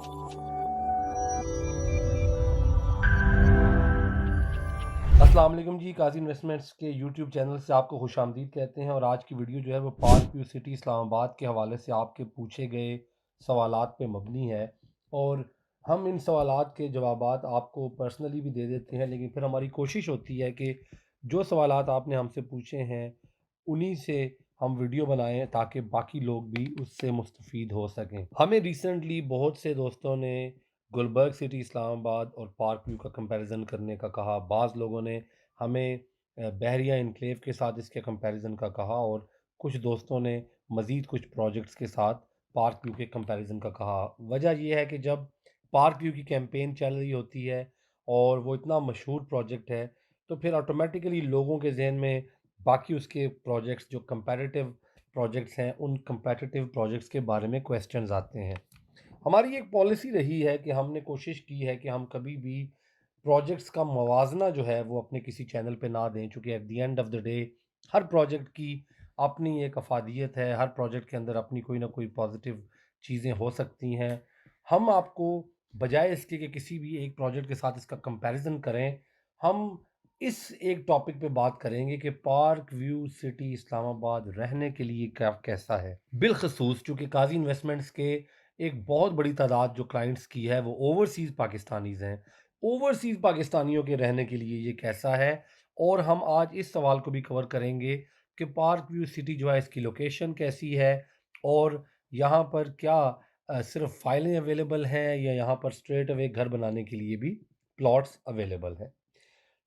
अस्सलाम वालेकुम जी। काजी इन्वेस्टमेंट्स के यूट्यूब चैनल से आपको खुशामदीद कहते हैं। और आज की वीडियो जो है वो पार्क व्यू सिटी इस्लामाबाद के हवाले से आपके पूछे गए सवालात पे मबनी है। और हम इन सवालात के जवाबात आपको पर्सनली भी दे देते हैं, लेकिन फिर हमारी कोशिश होती है कि जो सवालात आपने हमसे पूछे हैं उन्हीं से हम वीडियो बनाएं ताकि बाकी लोग भी उससे मुस्तफ़ीद हो सकें। हमें रिसेंटली बहुत से दोस्तों ने गुलबर्ग सिटी इस्लामाबाद और पार्क व्यू का कंपैरिजन करने का कहा। बाज़ लोगों ने हमें बहरिया इनक्लेव के साथ इसके कंपैरिजन का कहा, और कुछ दोस्तों ने मज़ीद कुछ प्रोजेक्ट्स के साथ पार्क व्यू के कंपैरिजन का कहा। वजह यह है कि जब पार्क व्यू की कैंपेन चल रही होती है और वो इतना मशहूर प्रोजेक्ट है, तो फिर ऑटोमेटिकली लोगों के जहन में बाकी उसके प्रोजेक्ट्स जो कंपैरेटिव प्रोजेक्ट्स हैं उन कंपैरेटिव प्रोजेक्ट्स के बारे में क्वेश्चंस आते हैं। हमारी एक पॉलिसी रही है कि हमने कोशिश की है कि हम कभी भी प्रोजेक्ट्स का मवाजना जो है वो अपने किसी चैनल पे ना दें, चूँकि at the end of the day her project की अपनी एक अफादियत है, हर प्रोजेक्ट के अंदर अपनी कोई ना कोई पॉजिटिव चीज़ें हो सकती हैं। हम आपको बजाय इसके कि किसी भी एक प्रोजेक्ट के साथ इसका कंपैरिजन करें, हम इस एक टॉपिक पे बात करेंगे कि पार्क व्यू सिटी इस्लामाबाद रहने के लिए क्या कैसा है। बिलखसूस चूँकि काजी इन्वेस्टमेंट्स के एक बहुत बड़ी तादाद जो क्लाइंट्स की है वो ओवरसीज़ पाकिस्तानीज़ हैं। ओवरसीज़ पाकिस्तानियों के रहने के लिए ये कैसा है, और हम आज इस सवाल को भी कवर करेंगे कि पार्क व्यू सिटी जो है इसकी लोकेशन कैसी है, और यहाँ पर क्या सिर्फ फाइलें अवेलेबल हैं या यहाँ पर स्ट्रेट अवे घर बनाने के लिए भी प्लॉट्स अवेलेबल हैं।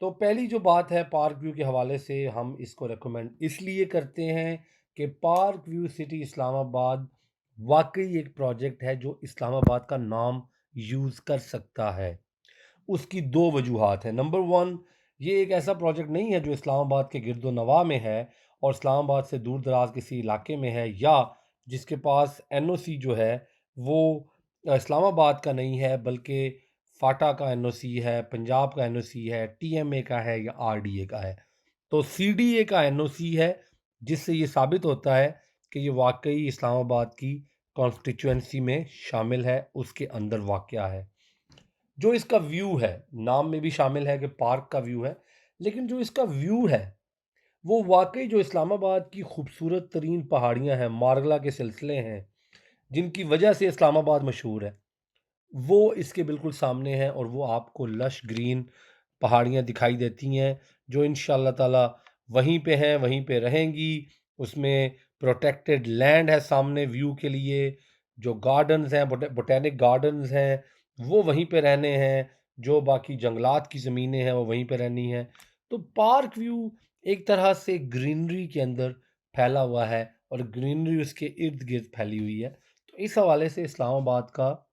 तो पहली जो बात है पार्क व्यू के हवाले से, हम इसको रेकमेंड इसलिए करते हैं कि पार्क व्यू सिटी इस्लामाबाद वाकई एक प्रोजेक्ट है जो इस्लामाबाद का नाम यूज़ कर सकता है। उसकी दो वजूहात हैं। नंबर वन, ये एक ऐसा प्रोजेक्ट नहीं है जो इस्लामाबाद के गिरदो नवाह में है और इस्लामाबाद से दूर दराज किसी इलाके में है, या जिसके पास एनओसी जो है वो इस्लामाबाद का नहीं है बल्कि फाटा का एनओसी है, पंजाब का एनओसी है, टीएमए का है या आरडीए का है। तो सीडीए का एनओसी है, जिससे ये साबित होता है कि ये वाकई इस्लामाबाद की कॉन्स्टिट्यूएंसी में शामिल है, उसके अंदर वाक़या है। जो इसका व्यू है, नाम में भी शामिल है कि पार्क का व्यू है, लेकिन जो इसका व्यू है वो वाकई जो इस्लामाबाद की खूबसूरत तरीन पहाड़ियाँ हैं, मारगला के सिलसिले हैं, जिनकी वजह से इस्लामाबाद मशहूर है, वो इसके बिल्कुल सामने है। और वो आपको लश ग्रीन पहाड़ियाँ दिखाई देती हैं जो इंशाअल्लाह ताला वहीं पे हैं, वहीं पे रहेंगी। उसमें प्रोटेक्टेड लैंड है सामने व्यू के लिए, जो गार्डन्स हैं, बोटेनिक गार्डन्स हैं, वो वहीं पे रहने हैं, जो बाकी जंगलात की ज़मीनें हैं वो वहीं पे रहनी हैं। तो पार्क व्यू एक तरह से ग्रीनरी के अंदर फैला हुआ है और ग्रीनरी उसके इर्द गिर्द फैली हुई है। तो इस हवाले से इस्लामाबाद का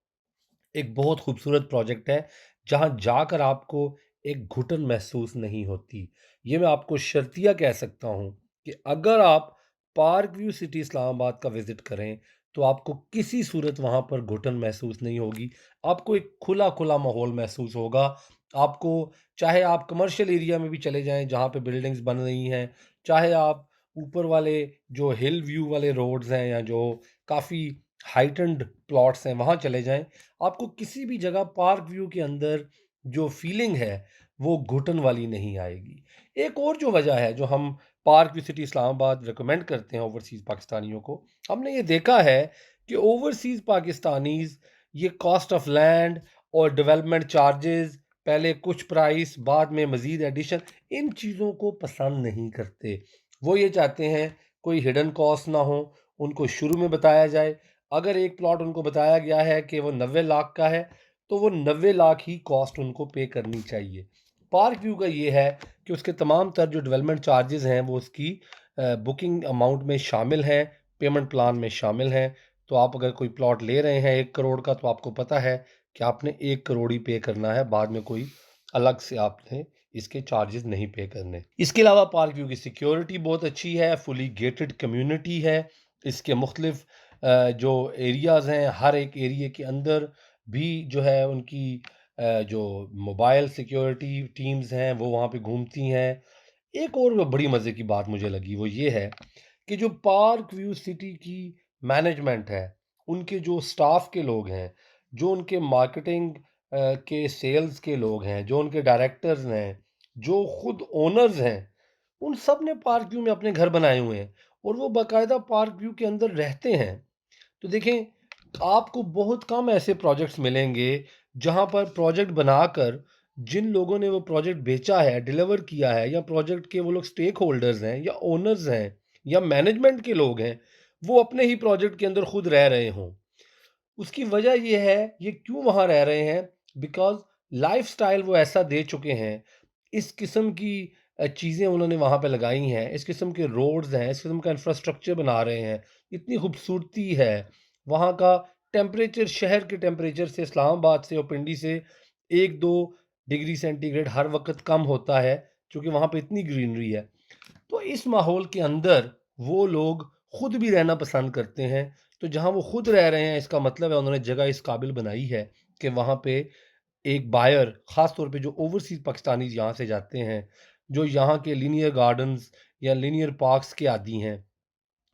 एक बहुत खूबसूरत प्रोजेक्ट है, जहाँ जाकर आपको एक घुटन महसूस नहीं होती। ये मैं आपको शर्तिया कह सकता हूँ कि अगर आप पार्क व्यू सिटी इस्लामाबाद का विज़िट करें, तो आपको किसी सूरत वहाँ पर घुटन महसूस नहीं होगी। आपको एक खुला-खुला माहौल महसूस होगा। आपको, चाहे आप कमर्शियल एरिया में भी चले जाएँ जहाँ पे बिल्डिंग्स बन रही हैं, चाहे आप ऊपर वाले जो हिल व्यू वाले रोड्स हैं या जो काफ़ी हाइटेंड प्लॉट्स हैं वहाँ चले जाएँ, आपको किसी भी जगह पार्क व्यू के अंदर जो फीलिंग है वो घुटन वाली नहीं आएगी। एक और जो वजह है जो हम park view city Islamabad recommend करते हैं ओवरसीज़ पाकिस्तानियों को, हमने ये देखा है कि ओवरसीज़ पाकिस्तानीज़ ये कॉस्ट ऑफ लैंड और डेवलपमेंट चार्जेस, पहले कुछ प्राइस बाद में मज़ीद एडिशन, इन चीज़ों को पसंद नहीं करते। वो ये चाहते हैं कोई हिडन कॉस्ट ना हो, उनको शुरू में बताया जाए। अगर एक प्लॉट उनको बताया गया है कि वो 90 लाख का है, तो वो 90 लाख ही कॉस्ट उनको पे करनी चाहिए। पार्क व्यू का ये है कि उसके तमाम तर जो डेवलपमेंट चार्जेस हैं वो उसकी बुकिंग अमाउंट में शामिल हैं, पेमेंट प्लान में शामिल हैं। तो आप अगर कोई प्लॉट ले रहे हैं 1 करोड़ का, तो आपको पता है कि आपने 1 करोड़ ही पे करना है, बाद में कोई अलग से आपने इसके चार्जेस नहीं पे करने। इसके अलावा पार्क व्यू की सिक्योरिटी बहुत अच्छी है, फुली गेटेड कम्युनिटी है। इसके मुख्तलिफ जो एरियाज़ हैं, हर एक एरिया के अंदर भी जो है उनकी जो मोबाइल सिक्योरिटी टीम्स हैं वो वहाँ पे घूमती हैं। एक और जो बड़ी मज़े की बात मुझे लगी वो ये है कि जो पार्क व्यू सिटी की मैनेजमेंट है, उनके जो स्टाफ के लोग हैं, जो उनके मार्केटिंग के सेल्स के लोग हैं, जो उनके डायरेक्टर्स हैं, जो खुद ओनर्स हैं, उन सब ने पार्क व्यू में अपने घर बनाए हुए हैं और वो बाकायदा पार्क व्यू के अंदर रहते हैं। तो देखें, आपको बहुत कम ऐसे प्रोजेक्ट्स मिलेंगे जहां पर प्रोजेक्ट बनाकर जिन लोगों ने वो प्रोजेक्ट बेचा है, डिलीवर किया है, या प्रोजेक्ट के वो लोग स्टेक होल्डर्स हैं या ओनर्स हैं या मैनेजमेंट के लोग हैं, वो अपने ही प्रोजेक्ट के अंदर खुद रह रहे हों। उसकी वजह ये है, ये क्यों वहाँ रह रहे हैं? बिकॉज़ लाइफ़स्टाइल वो ऐसा दे चुके हैं, इस किस्म की चीज़ें उन्होंने वहाँ पे लगाई हैं, इस किस्म के रोड्स हैं, इस किस्म का इंफ्रास्ट्रक्चर बना रहे हैं, इतनी खूबसूरती है, वहाँ का टेम्परेचर शहर के टेम्परेचर से, इस्लामाबाद से और पिंडी से 1-2 डिग्री सेंटीग्रेड हर वक़्त कम होता है, चूँकि वहाँ पे इतनी ग्रीनरी है। तो इस माहौल के अंदर वो लोग खुद भी रहना पसंद करते हैं। तो जहाँ वो खुद रह रहे हैं, इसका मतलब है उन्होंने जगह इस काबिल बनाई है कि वहाँ पे एक बायर, ख़ास तौर पे जो ओवरसीज़ पाकिस्तानीज़ यहाँ से जाते हैं, जो यहाँ के लीनियर गार्डन्स या लीनियर पार्क्स के आदी हैं,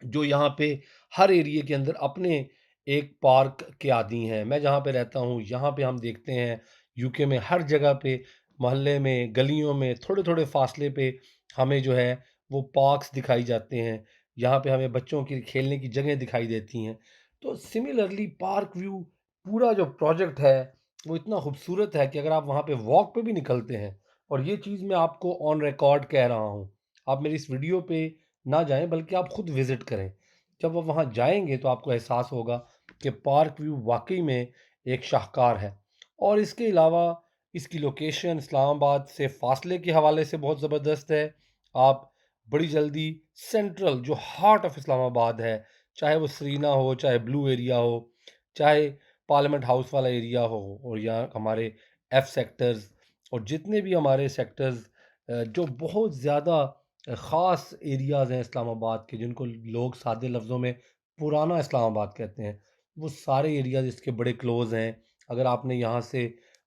जो यहाँ पे हर एरिया के अंदर अपने एक पार्क के आदी हैं। मैं जहाँ पे रहता हूँ, यहाँ पे हम देखते हैं यूके में हर जगह पे, मोहल्ले में, गलियों में, थोड़े-थोड़े फ़ासले पे हमें जो है वो पार्क्स दिखाई जाते हैं। यहाँ पे हमें बच्चों की खेलने की जगह दिखाई देती हैं। तो सिमिलरली पार्क व्यू पूरा जो प्रोजेक्ट है, वो इतना खूबसूरत है कि अगर आप वहाँ पे वॉक पे भी निकलते हैं, और ये चीज़ मैं आपको ऑन रिकॉर्ड कह रहा हूँ, आप मेरी इस वीडियो पे ना जाएँ बल्कि आप खुद विज़िट करें। जब आप वहाँ जाएँगे तो आपको एहसास होगा कि पार्क व्यू वाक़ई में एक शाहकार है। और इसके अलावा इसकी लोकेशन इस्लामाबाद से फ़ासले के हवाले से बहुत ज़बरदस्त है। आप बड़ी जल्दी सेंट्रल जो हार्ट ऑफ इस्लामाबाद है, चाहे वो सरीना हो, चाहे ब्लू एरिया हो, चाहे पार्लियामेंट हाउस वाला एरिया हो, और या हमारे एफ सेक्टर्स और जितने भी हमारे सेक्टर्स जो बहुत ज़्यादा ख़ास एरियाज़ हैं इस्लामाबाद के, जिनको लोग सादे लफ्ज़ों में पुराना इस्लामाबाद कहते हैं, वो सारे एरियाज़ इसके बड़े क्लोज़ हैं। अगर आपने यहाँ से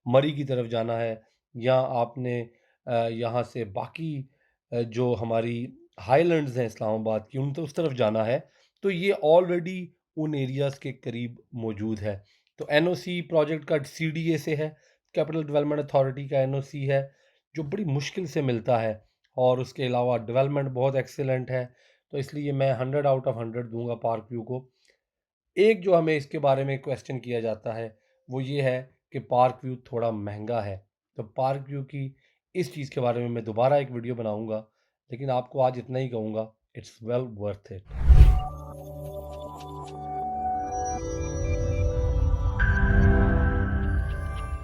मरी की तरफ जाना है, या आपने यहाँ से बाकी जो हमारी हाईलैंड्स हैं इस्लामाबाद की, उन तो उस तरफ जाना है, तो ये ऑलरेडी उन एरियाज़ के करीब मौजूद है। तो एनओसी प्रोजेक्ट का सीडीए से है, कैपिटल डेवलपमेंट अथॉरिटी का एनओसी है, जो बड़ी मुश्किल से मिलता है, और उसके अलावा डेवलपमेंट बहुत एक्सीलेंट है। तो इसलिए मैं 100 आउट ऑफ 100 दूंगा पार्क व्यू को। एक जो हमें इसके बारे में क्वेश्चन किया जाता है, वो ये है कि पार्क व्यू थोड़ा महंगा है। तो पार्क व्यू की इस चीज़ के बारे में मैं दोबारा एक वीडियो बनाऊंगा, लेकिन आपको आज इतना ही कहूँगा, इट्स वेल वर्थ इट।